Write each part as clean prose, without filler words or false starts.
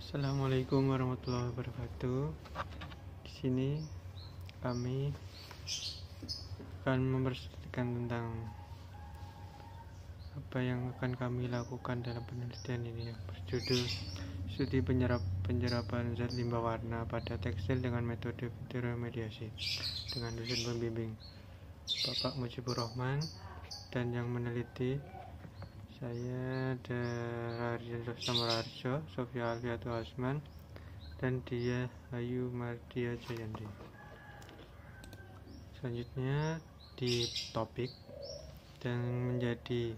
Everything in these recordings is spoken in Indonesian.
Assalamualaikum warahmatullahi wabarakatuh. Di sini kami akan mempresentasikan tentang apa yang akan kami lakukan dalam penelitian ini, yang berjudul studi penyerapan zat limbah warna pada tekstil dengan metode fitoremediasi dengan dosen pembimbing Bapak Mujibur Rahman, dan yang meneliti saya Raharjo Samararjo, Sofia Alfiatu Asman, dan dia Ayu Mardia Jayanti. Selanjutnya di topik dan menjadi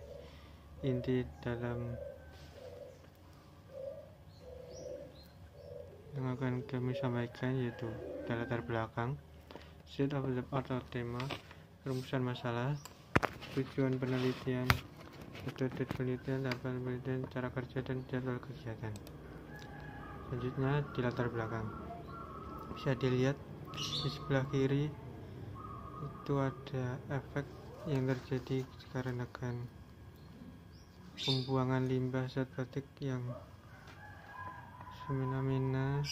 inti dalam yang akan kami sampaikan, yaitu latar belakang, set of the art atau tema, rumusan masalah, tujuan penelitian, metode penelitian, tahapan penelitian, cara kerja, dan jadwal kegiatan. Selanjutnya di latar belakang, bisa dilihat di sebelah kiri itu ada efek yang terjadi dikarenakan pembuangan limbah zat batik yang semena-mena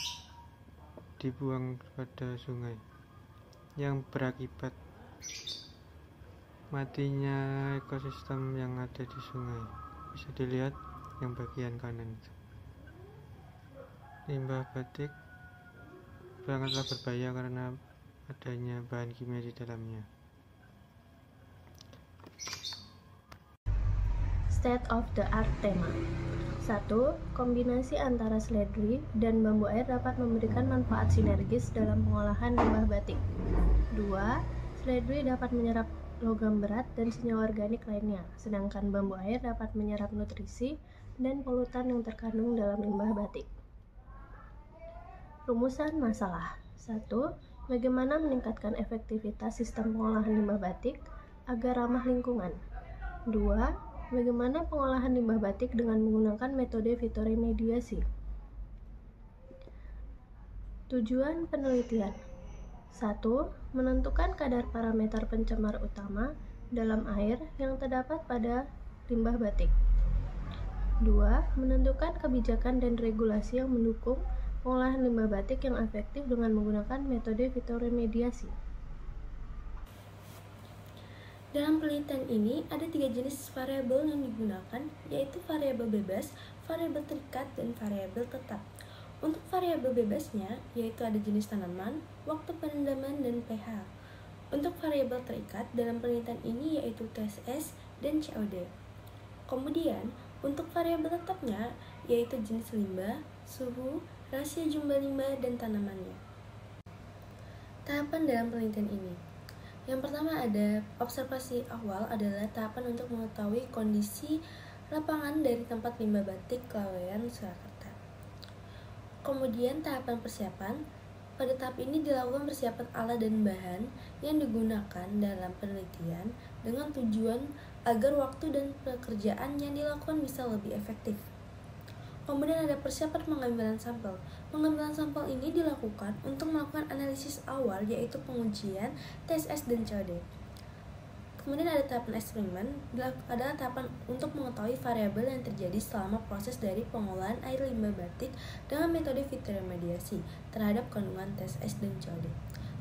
dibuang pada sungai, yang berakibat matinya ekosistem yang ada di sungai. Bisa dilihat yang bagian kanan itu. Limbah batik sangatlah berbahaya karena adanya bahan kimia di dalamnya. State of the art tema. 1. Kombinasi antara seledri dan bambu air dapat memberikan manfaat sinergis dalam pengolahan limbah batik. 2. Seledri dapat menyerap logam berat dan senyawa organik lainnya, sedangkan bambu air dapat menyerap nutrisi dan polutan yang terkandung dalam limbah batik. Rumusan masalah. 1. Bagaimana meningkatkan efektivitas sistem pengolahan limbah batik agar ramah lingkungan. 2. Bagaimana pengolahan limbah batik dengan menggunakan metode fitoremediasi. Tujuan penelitian. 1. Menentukan kadar parameter pencemar utama dalam air yang terdapat pada limbah batik. 2. Menentukan kebijakan dan regulasi yang mendukung pengolahan limbah batik yang efektif dengan menggunakan metode fitoremediasi. Dalam penelitian ini ada 3 jenis variabel yang digunakan, yaitu variabel bebas, variabel terikat, dan variabel tetap. Untuk variabel bebasnya, yaitu ada jenis tanaman, waktu perendaman, dan pH. Untuk variabel terikat dalam penelitian ini yaitu TSS dan COD. Kemudian, untuk variabel tetapnya yaitu jenis limbah, suhu, rasio jumlah limbah, dan tanamannya. Tahapan dalam penelitian ini. Yang pertama ada observasi awal, adalah tahapan untuk mengetahui kondisi lapangan dari tempat limbah batik Laweyan, Surakarta. Kemudian tahapan persiapan. Pada tahap ini dilakukan persiapan alat dan bahan yang digunakan dalam penelitian dengan tujuan agar waktu dan pekerjaan yang dilakukan bisa lebih efektif. Kemudian ada persiapan pengambilan sampel. Pengambilan sampel ini dilakukan untuk melakukan analisis awal, yaitu pengujian, TSS, dan COD. Kemudian ada tahapan eksperimen, adalah tahapan untuk mengetahui variabel yang terjadi selama proses dari pengolahan air limbah batik dengan metode fitoremediasi terhadap kandungan TSS dan COD.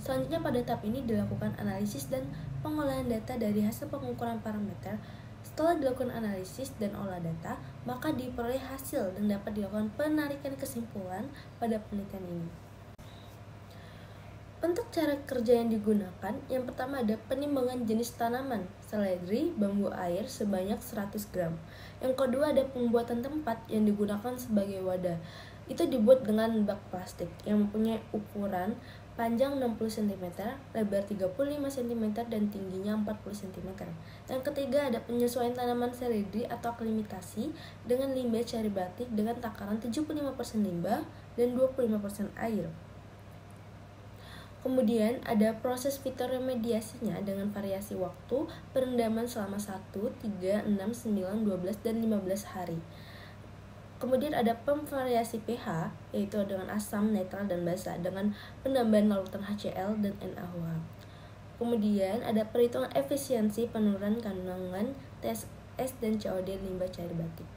Selanjutnya pada tahap ini dilakukan analisis dan pengolahan data dari hasil pengukuran parameter. Setelah dilakukan analisis dan olah data, maka diperoleh hasil dan dapat dilakukan penarikan kesimpulan pada penelitian ini. Untuk cara kerja yang digunakan, yang pertama ada penimbangan jenis tanaman, seledri, bambu air sebanyak 100 gram. Yang kedua ada pembuatan tempat yang digunakan sebagai wadah. Itu dibuat dengan bak plastik yang mempunyai ukuran panjang 60 cm, lebar 35 cm, dan tingginya 40 cm. Yang ketiga ada penyesuaian tanaman seledri atau aklimatasi dengan limbah cari batik dengan takaran 75% limbah dan 25% air. Kemudian ada proses fitoremediasinya dengan variasi waktu perendaman selama 1, 3, 6, 9, 12, dan 15 hari. Kemudian ada pemvariasi pH, yaitu dengan asam, netral, dan basa dengan penambahan larutan HCl dan NaOH. Kemudian ada perhitungan efisiensi penurunan kandungan TSS dan COD limbah cair batik.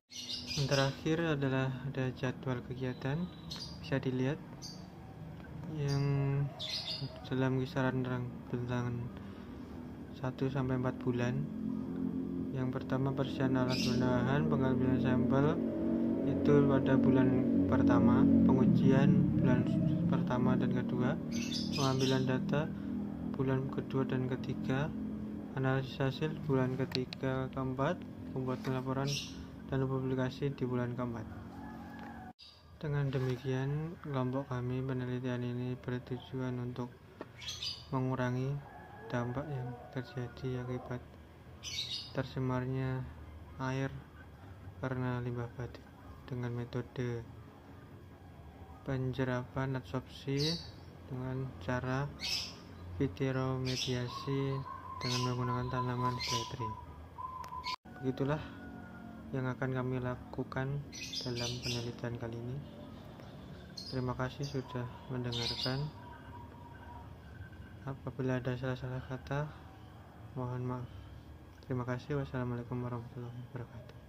Yang terakhir adalah ada jadwal kegiatan, bisa dilihat yang dalam kisaran rentang 1-4 bulan. Yang pertama, persiapan alat penahan, pengambilan sampel itu pada bulan pertama, pengujian bulan pertama dan kedua, pengambilan data bulan kedua dan ketiga, analisis hasil bulan ketiga keempat, pembuatan laporan dan publikasi di bulan keempat. Dengan demikian, kelompok kami penelitian ini bertujuan untuk mengurangi dampak yang terjadi akibat tercemarnya air karena limbah batik dengan metode penjerapan adsorpsi dengan cara vitromediasi dengan menggunakan tanaman slidri. Begitulah yang akan kami lakukan dalam penelitian kali ini. Terima kasih sudah mendengarkan. Apabila ada salah-salah kata, mohon maaf. Terima kasih. Wassalamualaikum warahmatullahi wabarakatuh.